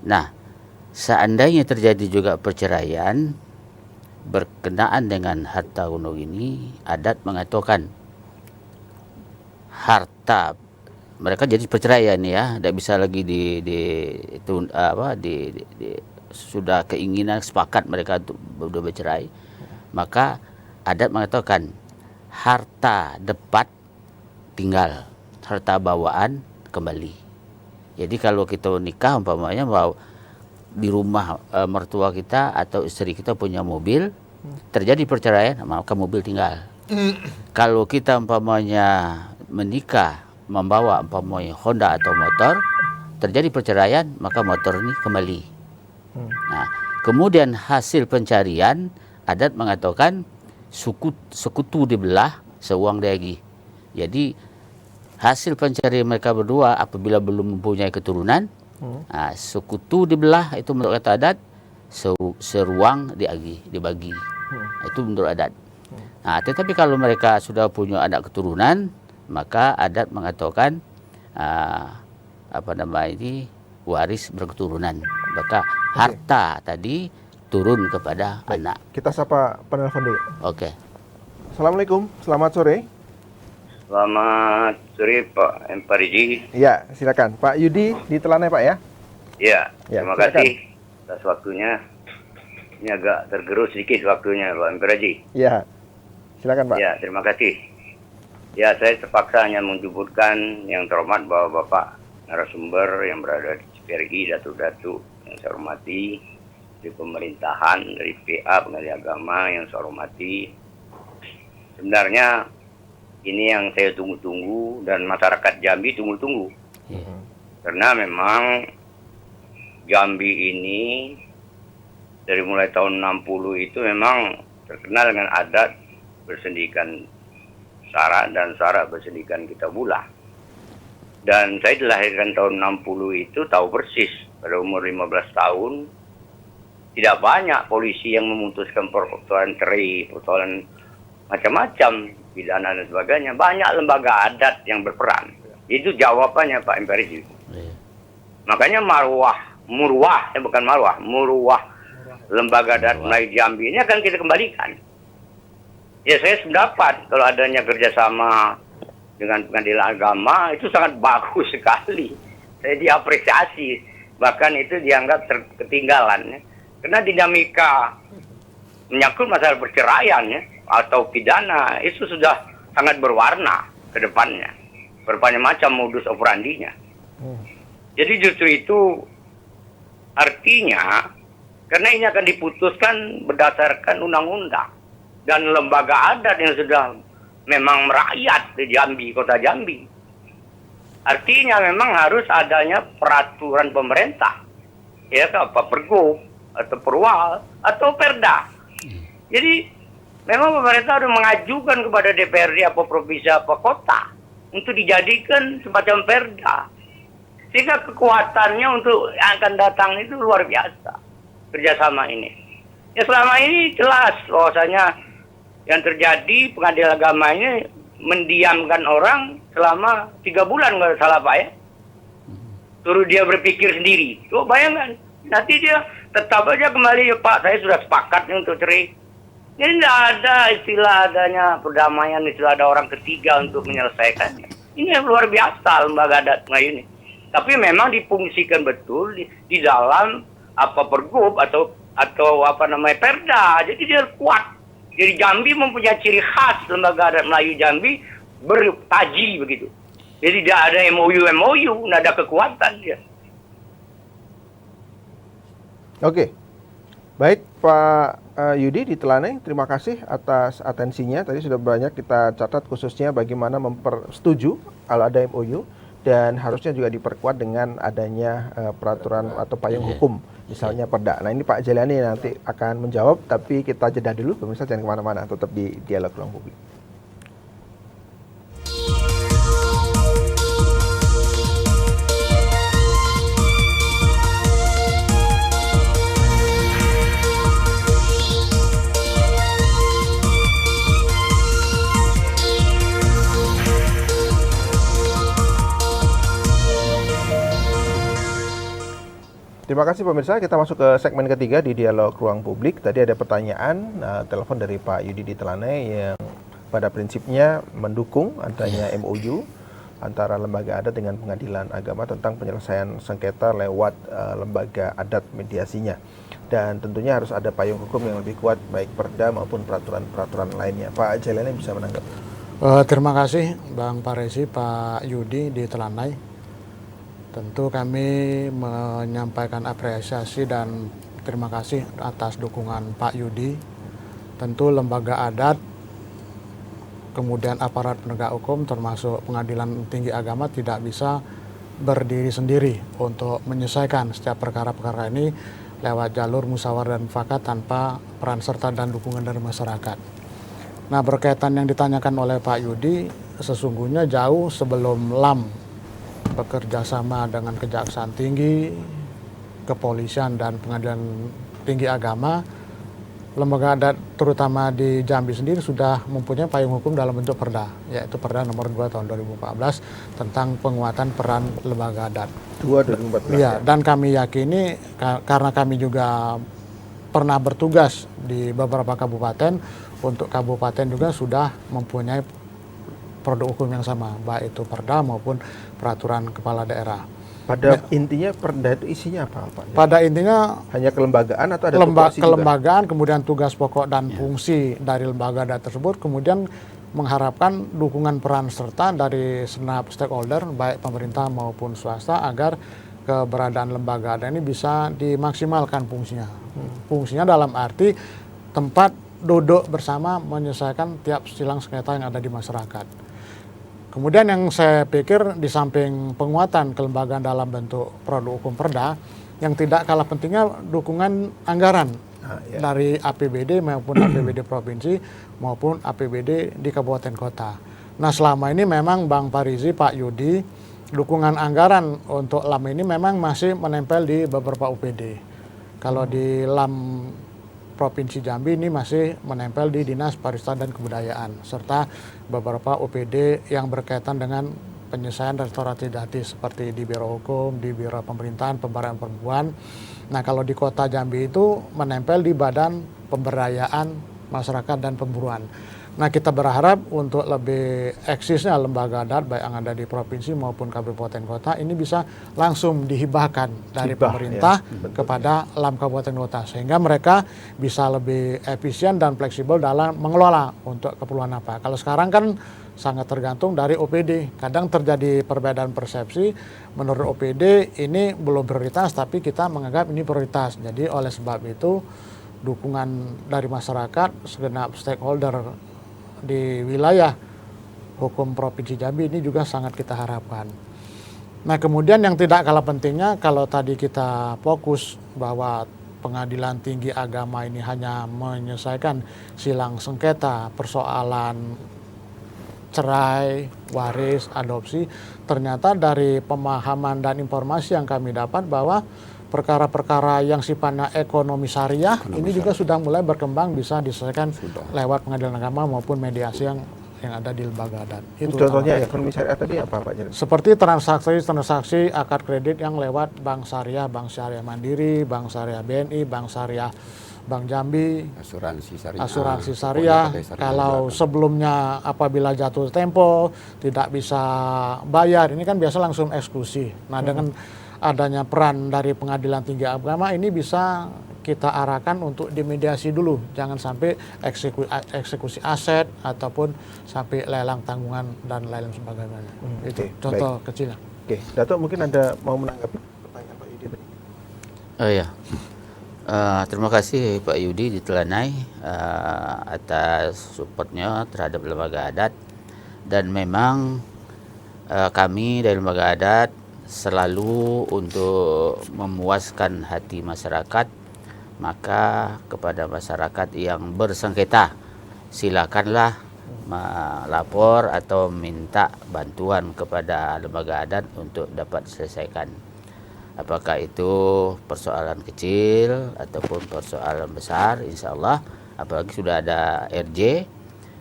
Nah, seandainya terjadi juga perceraian berkenaan dengan harta gunung ini, adat mengatakan harta mereka jadi perceraian ya, tidak bisa lagi sudah keinginan sepakat mereka untuk sudah bercerai, maka adat mengatakan harta depat tinggal, harta bawaan kembali. Jadi kalau kita nikah umpamanya bahwa di rumah mertua kita atau istri kita punya mobil, terjadi perceraian, maka mobil tinggal. Kalau kita umpamanya menikah membawa umpamanya Honda atau motor, terjadi perceraian, maka motor ini kembali. Nah, kemudian hasil pencarian, adat mengatakan sekutu dibelah, seuang diagi. Jadi hasil pencarian mereka berdua apabila belum mempunyai keturunan, sekutu dibelah, itu menurut kata adat, seruang dibagi. Itu menurut adat. Nah, tetapi kalau mereka sudah punya anak keturunan, maka adat mengatakan waris berketurunan. Maka harta tadi turun kepada anak. Kita sapa penelpon dulu. Oke. Assalamualaikum, selamat sore. Selamat sore Pak Pariji. Ya, silakan Pak Yudi di Telanai Pak ya. Ya, Ya, terima silakan. kasih atas waktunya. Ini agak tergerus sedikit waktunya Pak Pariji. Ya, silakan Pak. Ya, terima kasih. Ya, saya terpaksa hanya menyebutkan yang terhormat bahwa Bapak narasumber yang berada di CPRI, Datuk-Datuk yang saya hormati, dari pemerintahan, dari PA, Pengadilan Agama yang saya hormati. Sebenarnya ini yang saya tunggu-tunggu dan masyarakat Jambi tunggu-tunggu. Karena memang Jambi ini dari mulai tahun 60 itu memang terkenal dengan adat bersendikan sara dan sara bersendikan kitab bulah. Dan saya dilahirkan tahun 60 itu tahu persis pada umur 15 tahun tidak banyak polisi yang memutuskan persoalan cerai, persoalan macam-macam, pidana dan sebagainya. Banyak lembaga adat yang berperan. Itu jawabannya Pak Emperiji. Makanya murwah lembaga adat Melayu Jambi ini akan kita kembalikan. Ya saya sependapat kalau adanya kerjasama dengan pengadilan agama itu sangat bagus sekali. Saya diapresiasi, bahkan itu dianggap ketinggalan. Ya. Karena dinamika menyangkut masalah perceraian ya, atau pidana itu sudah sangat berwarna ke depannya. Berbagai macam modus operandinya. Jadi justru itu artinya karena ini akan diputuskan berdasarkan undang-undang dan lembaga adat yang sudah memang merakyat di Jambi, kota Jambi. Artinya memang harus adanya peraturan pemerintah, ya apa pergub atau perwal atau perda. Jadi memang pemerintah harus mengajukan kepada DPRD apa provinsi apa kota untuk dijadikan semacam perda. Sehingga kekuatannya untuk yang akan datang itu luar biasa kerjasama ini. Ya selama ini jelas bahwasanya yang terjadi pengadilan agama ini mendiamkan orang selama 3 bulan nggak salah Pak ya. Suruh dia berpikir sendiri. Coba bayangkan, nanti dia tetap aja kembali, ya Pak saya sudah sepakat nih untuk cerai. Ini tidak ada istilah adanya perdamaian, istilah ada orang ketiga untuk menyelesaikannya. Ini yang luar biasa lembaga adat ini. Tapi memang difungsikan betul di dalam apa pergub atau apa namanya perda. Jadi dia kuat. Jadi Jambi mempunyai ciri khas lembaga adat Melayu Jambi bertaji begitu. Jadi tidak ada MOU, tidak ada kekuatan dia. Oke, baik Pak Yudi di Telanai, terima kasih atas atensinya. Tadi sudah banyak kita catat khususnya bagaimana mempersetuju kalau ada MOU dan harusnya juga diperkuat dengan adanya peraturan atau payung hukum, misalnya perda. Nah ini Pak Jailani nanti akan menjawab, tapi kita jeda dulu, pemirsa jangan kemana-mana, tetap di Dialog Ruang Publik. Terima kasih pemirsa, kita masuk ke segmen ketiga di Dialog Ruang Publik. Tadi ada pertanyaan, telepon dari Pak Yudi di Telanai yang pada prinsipnya mendukung adanya MOU antara lembaga adat dengan pengadilan agama tentang penyelesaian sengketa lewat lembaga adat mediasinya. Dan tentunya harus ada payung hukum yang lebih kuat, baik perda maupun peraturan-peraturan lainnya. Pak Jailani bisa menanggapi. Terima kasih Bang Paresi, Pak Yudi di Telanai. Tentu kami menyampaikan apresiasi dan terima kasih atas dukungan Pak Yudi. Tentu lembaga adat, kemudian aparat penegak hukum termasuk pengadilan tinggi agama tidak bisa berdiri sendiri untuk menyelesaikan setiap perkara-perkara ini lewat jalur musyawarah dan mufakat tanpa peran serta dan dukungan dari masyarakat. Nah berkaitan yang ditanyakan oleh Pak Yudi, sesungguhnya jauh sebelum LAM bekerja sama dengan Kejaksaan Tinggi, Kepolisian dan Pengadilan Tinggi Agama, lembaga adat terutama di Jambi sendiri sudah mempunyai payung hukum dalam bentuk perda, yaitu Perda nomor 2 tahun 2014 tentang penguatan peran lembaga adat. 2014. Ya, dan kami yakini karena kami juga pernah bertugas di beberapa kabupaten, untuk kabupaten juga sudah mempunyai produk hukum yang sama, baik itu perda maupun peraturan kepala daerah. Pada intinya perda itu isinya apa Pak? Pada intinya hanya kelembagaan atau ada kelembagaan, kemudian tugas pokok dan fungsi dari lembaga adat tersebut, kemudian mengharapkan dukungan peran serta dari segenap stakeholder, baik pemerintah maupun swasta, agar keberadaan lembaga adat ini bisa dimaksimalkan fungsinya. Fungsinya dalam arti tempat duduk bersama menyelesaikan tiap silang sengketa yang ada di masyarakat. Kemudian yang saya pikir di samping penguatan kelembagaan dalam bentuk produk hukum perda, yang tidak kalah pentingnya dukungan anggaran dari APBD maupun APBD provinsi maupun APBD di kabupaten kota. Nah selama ini memang Bang Parizi, Pak Yudi, dukungan anggaran untuk LAM ini memang masih menempel di beberapa UPD. Kalau di LAM Provinsi Jambi ini masih menempel di Dinas Pariwisata dan Kebudayaan, serta beberapa OPD yang berkaitan dengan penyelesaian restoratif justice seperti di Biro Hukum, di Biro Pemerintahan, Pemberdayaan Perempuan. Nah kalau di Kota Jambi itu menempel di Badan Pemberdayaan Masyarakat dan Pemburuan. Nah, kita berharap untuk lebih eksisnya lembaga adat baik yang ada di provinsi maupun kabupaten kota ini bisa langsung dihibahkan dari Hibah, pemerintah ya, betul, kepada LAM kabupaten kota sehingga mereka bisa lebih efisien dan fleksibel dalam mengelola untuk keperluan apa. Kalau sekarang kan sangat tergantung dari OPD. Kadang terjadi perbedaan persepsi. Menurut OPD ini belum prioritas, tapi kita menganggap ini prioritas. Jadi oleh sebab itu dukungan dari masyarakat, segenap stakeholder di wilayah hukum Provinsi Jambi ini juga sangat kita harapkan. Nah, kemudian yang tidak kalah pentingnya, kalau tadi kita fokus bahwa Pengadilan Tinggi Agama ini hanya menyelesaikan silang sengketa, persoalan cerai, waris, adopsi, ternyata dari pemahaman dan informasi yang kami dapat bahwa perkara-perkara yang sifatnya ekonomi syariah ini juga sudah mulai berkembang bisa diselesaikan lewat pengadilan agama maupun mediasi yang ada di lembaga adat. Itu Contohnya utama. ekonomi syariah tadi apa Pak Jalil? Seperti transaksi akad kredit yang lewat Bank Syariah Mandiri, Bank Syariah BNI, Bank Syariah Bank Jambi, asuransi syariah. Kalau sebelumnya apabila jatuh tempo tidak bisa bayar, ini kan biasa langsung eksekusi. Nah, dengan adanya peran dari Pengadilan Tinggi Agama ini bisa kita arahkan untuk dimediasi dulu, jangan sampai eksekusi aset ataupun sampai lelang tanggungan dan lain sebagainya. Itu contoh kecil. Oke, Dato mungkin Anda mau menanggapi pertanyaan Pak Yudi tadi? Oh ya. Terima kasih Pak Yudi di Telanai atas supportnya terhadap lembaga adat, dan memang kami dari lembaga adat selalu untuk memuaskan hati masyarakat, maka kepada masyarakat yang bersengketa silakanlah melapor atau minta bantuan kepada lembaga adat untuk dapat diselesaikan. Apakah itu persoalan kecil ataupun persoalan besar, insya Allah, apalagi sudah ada RJ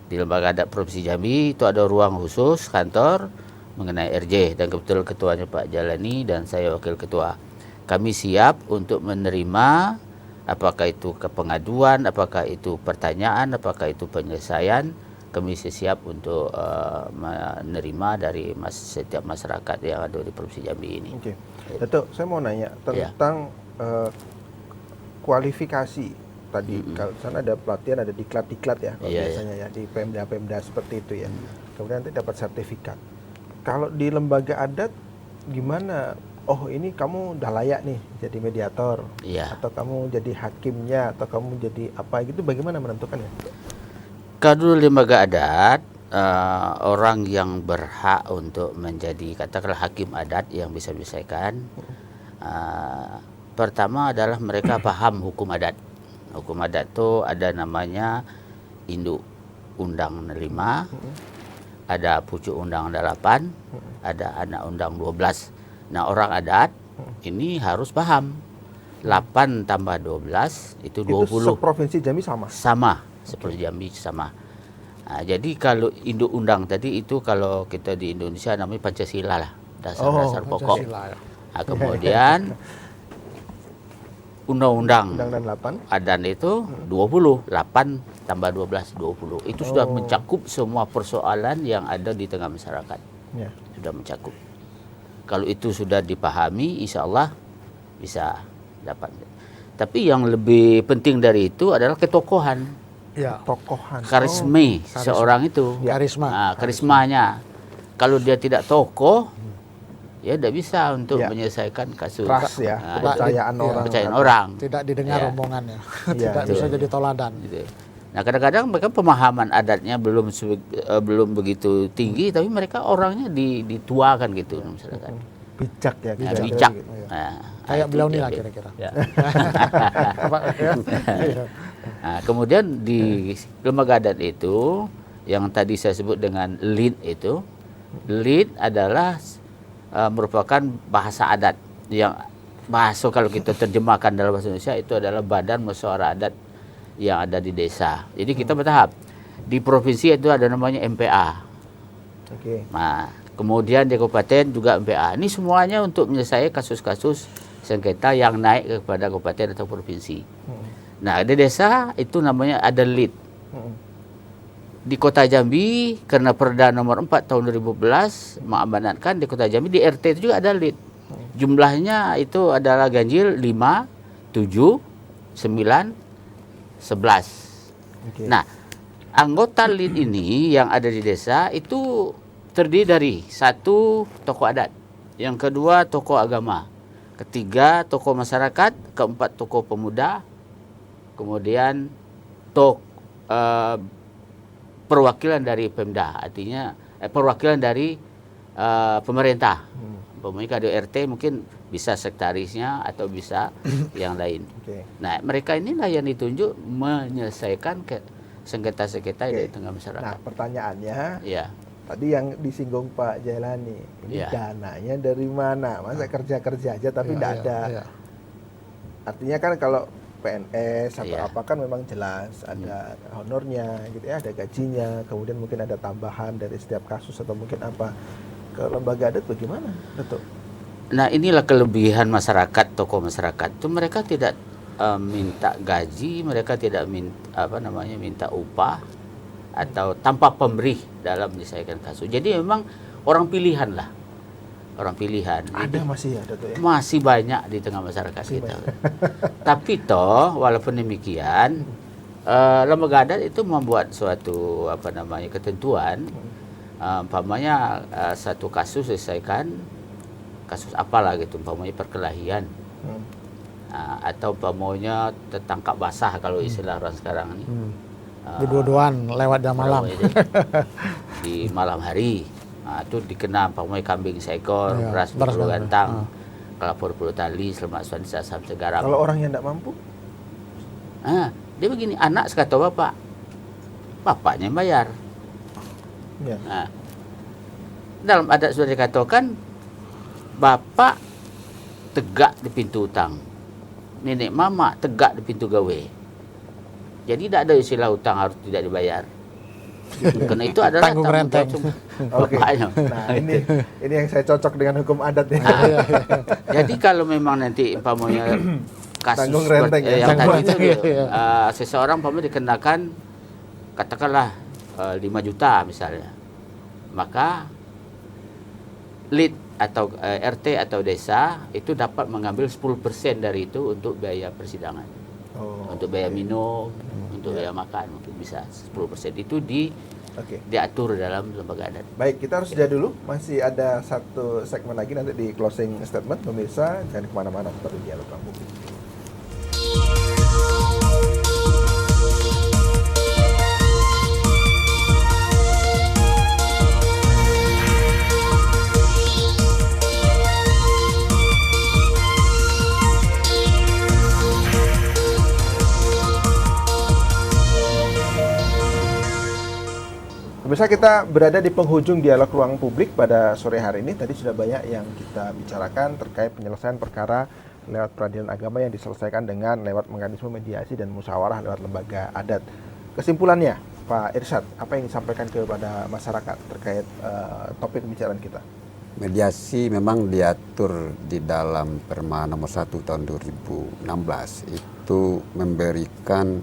di Lembaga Adat Provinsi Jambi, itu ada ruang khusus kantor mengenai RJ, dan kebetulan ketuanya Pak Jalani dan saya wakil ketua. Kami siap untuk menerima apakah itu kepengaduan, apakah itu pertanyaan, apakah itu penyelesaian. Kami siap untuk menerima dari setiap masyarakat yang ada di Provinsi Jambi ini. Oke. Dato, saya mau nanya tentang kualifikasi tadi. Kalau sana ada pelatihan, ada diklat-diklat ya, biasanya ya di Pemda-Pemda seperti itu ya. Kemudian nanti dapat sertifikat. Kalau di lembaga adat gimana? Oh, ini kamu udah layak nih jadi mediator, atau kamu jadi hakimnya, atau kamu jadi apa gitu? Bagaimana menentukannya? Kalau lembaga adat, orang yang berhak untuk menjadi katakanlah hakim adat yang bisa menyelesaikan, pertama adalah mereka paham hukum adat. Hukum adat itu ada namanya Induk Undang 5, ada Pucuk Undang 8, ada Anak Undang 12. Nah, orang adat ini harus paham 8 tambah 12 itu 20. Itu seprovinsi Jambi sama? Sama, seperti Jambi sama. Nah, jadi kalau induk undang tadi itu kalau kita di Indonesia namanya Pancasila lah, dasar-dasar pokok. Nah, kemudian undang-undang adat itu 20, 8 tambah 12, 20. Itu sudah mencakup semua persoalan yang ada di tengah masyarakat. Sudah mencakup. Kalau itu sudah dipahami, insya Allah bisa dapat. Tapi yang lebih penting dari itu adalah ketokohan. Tokohan. Karisma seorang itu. Karismanya. Kalau dia tidak tokoh, ya tidak bisa untuk menyelesaikan kasus. Trust ya, kepercayaan orang. Tidak didengar omongannya. Tidak bisa jadi toladan. Gitu. Nah, kadang-kadang mereka pemahaman adatnya belum begitu tinggi, tapi mereka orangnya dituakan gitu masyarakat. Bijak ya. Bijak. Gitu. Kayak beliau nih lah kira-kira. Nah, kemudian di lembaga adat itu yang tadi saya sebut dengan LID itu, LID adalah merupakan bahasa adat yang kalau kita terjemahkan dalam bahasa Indonesia itu adalah Badan Musyawarah Adat yang ada di desa. Jadi kita bertahap. Di provinsi itu ada namanya MPA. Nah, kemudian di kabupaten juga MPA. Ini semuanya untuk menyelesaikan kasus-kasus sengketa yang naik kepada kabupaten atau provinsi. Nah, di desa itu namanya ada LID. di Kota Jambi karena Perda nomor 4 tahun 2011 mengamanatkan di Kota Jambi di RT itu juga ada lead. Jumlahnya itu adalah ganjil 5, 7, 9, 11. Oke. Nah, anggota lead ini yang ada di desa itu terdiri dari 1 tokoh adat, yang kedua tokoh agama, ketiga tokoh masyarakat, keempat tokoh pemuda, kemudian perwakilan dari Pemda, artinya perwakilan dari pemerintah. Umpamanya kalau RT mungkin bisa sekretarisnya atau bisa yang lain. Oke. Nah, mereka inilah yang ditunjuk menyelesaikan sengketa-sengketa di tengah masyarakat. Nah, pertanyaannya, Ya, tadi yang disinggung Pak Jailani, ini Iya. dananya dari mana? Masa kerja-kerja aja tapi Iya, tidak iya, ada. iya. Artinya kan kalau PNS atau Iya. apa kan memang jelas ada honornya gitu ya, ada gajinya, kemudian mungkin ada tambahan dari setiap kasus atau mungkin apa. Ke lembaga adat bagaimana? Betul. nah inilah kelebihan masyarakat, tokoh masyarakat itu mereka tidak minta gaji, mereka tidak minta upah atau tanpa pemberih dalam menyelesaikan kasus. Jadi memang orang pilihan lah, orang pilihan. Ada masih ya, Dato' ya? Masih banyak di tengah masyarakat Masih kita. Tapi toh walaupun demikian lembaga adat itu membuat suatu ketentuan, umpamanya satu kasus selesaikan kasus apalah gitu, umpamanya perkelahian, atau umpamanya tertangkap basah kalau istilah orang sekarang ini. Dua-duaan lewat jam malam. Di malam hari. Itu dikena umpamanya kambing seekor, Iya, beras beras 20 gantang. gantang, kelapa 20 tali, selamat suan sasam segaram. Kalau orang yang tidak mampu, Dia begini, anak sekata bapak, bapaknya yang bayar. ya. Nah, dalam adat sudah dikatakan bapak tegak di pintu utang, nenek mama tegak di pintu gawe. Jadi tidak ada istilah utang harus tidak dibayar. Karena itu adalah Tanggung tanggung renteng. jawab Oke. bapaknya. Nah, ini yang saya cocok dengan hukum adat ya. Jadi kalau memang nanti umpamanya kasus Tanggung renteng ya, yang tanggung tadi itu renteng, iya. seseorang umpamanya dikenakan katakanlah 5 juta misalnya, maka lead atau RT atau desa itu dapat mengambil 10% dari itu untuk biaya persidangan, untuk biaya minum, untuk biaya makan, mungkin bisa 10% itu Oke. diatur dalam lembaga adat. Baik, kita harus jeda dulu. Masih ada satu segmen lagi nanti di closing statement. Pemirsa, jangan kemana-mana, tetap di Dialog Ruang Publik. Pemirsa, kita berada di penghujung dialog ruang publik pada sore hari ini. Tadi sudah banyak yang kita bicarakan terkait penyelesaian perkara lewat peradilan agama yang diselesaikan dengan lewat mekanisme mediasi dan musyawarah lewat lembaga adat. Kesimpulannya, Pak Irsyad, apa yang disampaikan kepada masyarakat terkait topik pembicaraan kita? Mediasi memang diatur di dalam Perma nomor 1 tahun 2016 itu memberikan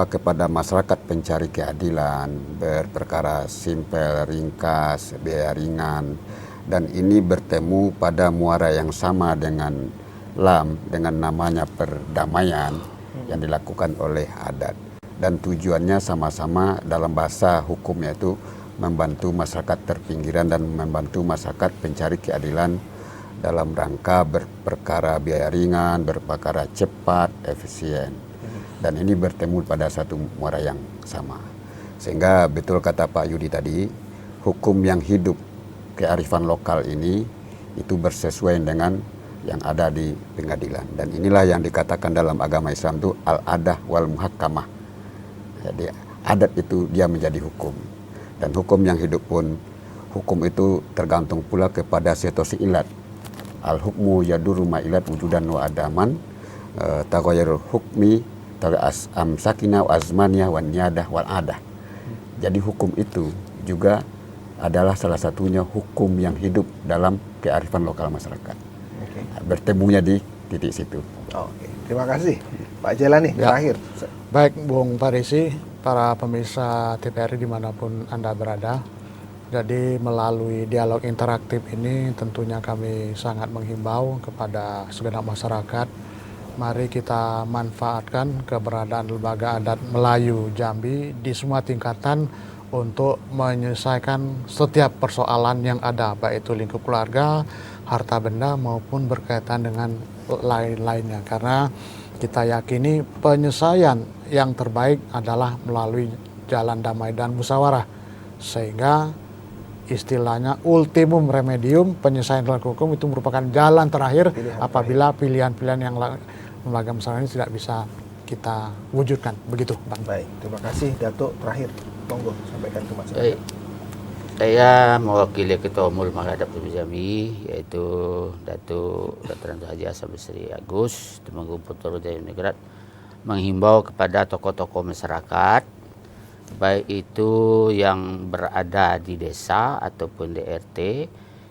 kepada masyarakat pencari keadilan berperkara simpel, ringkas, biaya ringan, dan ini bertemu pada muara yang sama dengan LAM, dengan namanya perdamaian yang dilakukan oleh adat, dan tujuannya sama-sama dalam bahasa hukumnya itu membantu masyarakat terpinggiran dan membantu masyarakat pencari keadilan dalam rangka berperkara biaya ringan, berperkara cepat, efisien. Dan ini bertemu pada satu muara yang sama. Sehingga betul kata Pak Yudi tadi, hukum yang hidup, kearifan lokal ini itu bersesuaian dengan yang ada di pengadilan. Dan inilah yang dikatakan dalam agama Islam itu al-adah wal muhakkamah. Jadi adat itu dia menjadi hukum. Dan hukum yang hidup pun, hukum itu tergantung pula kepada situasi ilat. Al-hukmu yaduru ma'ilat wujudan wa adaman, taghayyurul hukmi amsakina wa azmaniyah wa niyadah wal adah. Jadi hukum itu juga adalah salah satunya hukum yang hidup dalam kearifan lokal masyarakat. Oke. Bertemunya di titik situ. Oke. Terima kasih. Pak Jailani, Ya. terakhir. Baik, Bung Parisi, para pemirsa TVRI dimanapun Anda berada. Jadi melalui dialog interaktif ini tentunya kami sangat menghimbau kepada segenap masyarakat. Mari kita manfaatkan keberadaan lembaga adat Melayu Jambi di semua tingkatan untuk menyelesaikan setiap persoalan yang ada, baik itu lingkup keluarga, harta benda maupun berkaitan dengan lain-lainnya. Karena kita yakini penyelesaian yang terbaik adalah melalui jalan damai dan musyawarah. Sehingga istilahnya ultimum remedium, penyelesaian dalam hukum itu merupakan jalan terakhir apabila pilihan-pilihan yang lembaga musyawarah ini tidak bisa kita wujudkan. Begitu, Bang. Baik, terima kasih Datuk. Terakhir, monggo sampaikan ke masyarakat. Baik. Saya mewakili Ketua Umum Lembaga Adat Provinsi Jambi, yaitu Datuk Dr. Haji Hasan Basri Agus, Temanggung Putra Jaya Negara, menghimbau kepada tokoh-tokoh masyarakat, baik itu yang berada di desa ataupun di RT,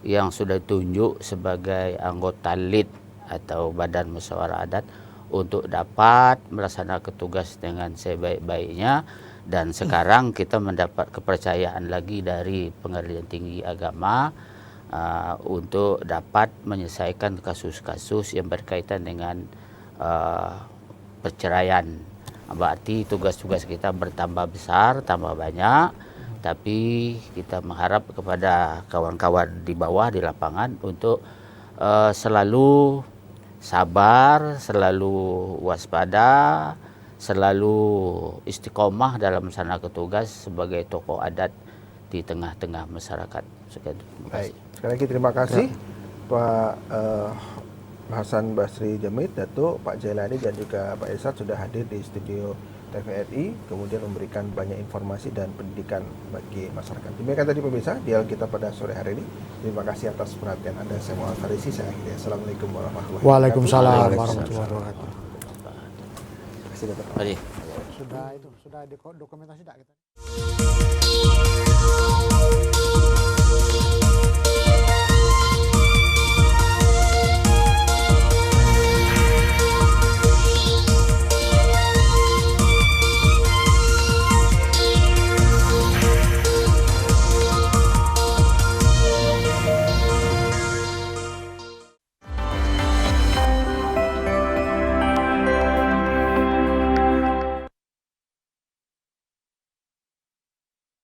yang sudah tunjuk sebagai anggota LID atau Badan Musyawarah Adat, untuk dapat melaksanakan tugas dengan sebaik-baiknya. Dan sekarang kita mendapat kepercayaan lagi dari Pengadilan Tinggi Agama untuk dapat menyelesaikan kasus-kasus yang berkaitan dengan perceraian. Berarti tugas-tugas kita bertambah besar, tambah banyak, tapi kita mengharap kepada kawan-kawan di bawah, di lapangan, untuk selalu sabar, selalu waspada, selalu istiqomah dalam melaksanakan tugas sebagai tokoh adat di tengah-tengah masyarakat. Sekian, terima kasih. Baik, sekali lagi terima kasih Pak Hasan Basri Jamid, Datuk, Pak Jailani dan juga Pak Irsad sudah hadir di studio TVRI, kemudian memberikan banyak informasi dan pendidikan bagi masyarakat. Demikian tadi pemirsa dialog kita pada sore hari ini. Terima kasih atas perhatian Anda. Saya Muhammad Farisi. Saya akhiri. Assalamualaikum warahmatullahi wabarakatuh. Waalaikumsalam warahmatullahi wabarakatuh. Terima kasih, Datuk. Mari. Sudah dokumentasi tidak kita?